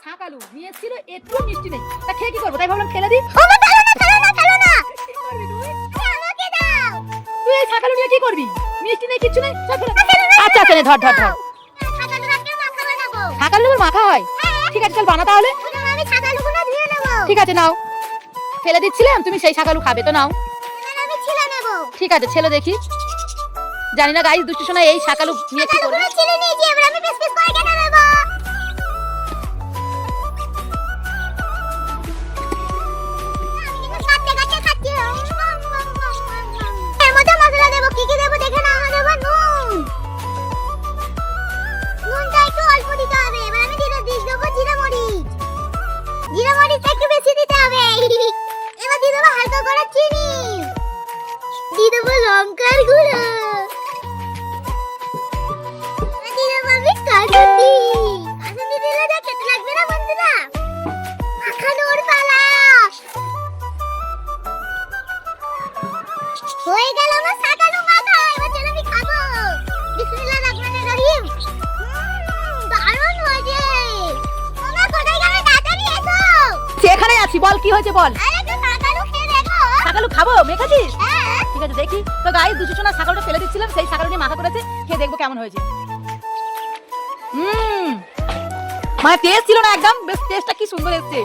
শাকালু নিয়ে এসেছিল, একটু মিষ্টি নেই, তা খেয়ে কি করবো, তাই ভাবলাম ফেলে দিই। আমাকে দাও। তুই এই শাকালু নিয়ে কি করবি? মিষ্টি নেই, কিচ্ছু নেই, চল ফেলে দে। আচ্ছা আচ্ছা নে, ধর ধর ধর। শাকালু রাখতে মাখা বানাবো। শাকালু মাখা হয়? ঠিক আছে চল বানা তাহলে। আমি শাকালুগুলো ধুয়ে নেব। ঠিক আছে নাও, ফেলে দিচ্ছিলাম, তুমি সেই শাকালু খাবে তো নাও। আমি ছিলে নেব। ঠিক আছে ছেলে দেখি। জানি না গাইস দুষ্টু সোনা এই শাকালু নিয়ে কি করবে। ছিলে নিয়েছি, এবার আমি পিস পিস করে কেটে নেব। এর মধ্যে মশলা দেব, কি কি দেব দেখে নাও। দেব নুন, নুনটা একটু অল্প দিতে হবে। এবার আমি দিয়ে দেবো জিরা মরিচ, জিরা মরিচটা একটু বেশি দিতে হবে। এবার দিয়ে দেবো হালকা করে চিনি, দিয়ে দেবো লঙ্কার গুঁড়ো, দিয়ে দেবো আমি কাসুন্দি। কাসুন্দি দিলে যা খেতে লাগবে না বন্ধুরা। মাখানোর পালা হয়ে গেল আমার শাকালু মাখা। এবার চলো আমি খাবো। বিসমিল্লাহির রহমানির রহিম। দারুণ হয়েছে। তোমরা কোথায় গেলে? তাড়াতাড়ি এসো। সেখানে আছি, বল কি হয়েছে বল। আরে তো শাকালু খেয়ে দেখো। শাকালু খাবো, মেখেছিস? হ্যাঁ। ঠিক আছে দেখি তো গাইস, দুষ্টু সোনা শাকালুটা ফেলে দিচ্ছিলাম, সেই শাকালু নিয়ে মাখা করেছে, খেয়ে দেখবো কেমন হয়েছে। মানে টেস্ট ছিল না একদম, বেশ টেস্টটা কি সুন্দর এসেছে।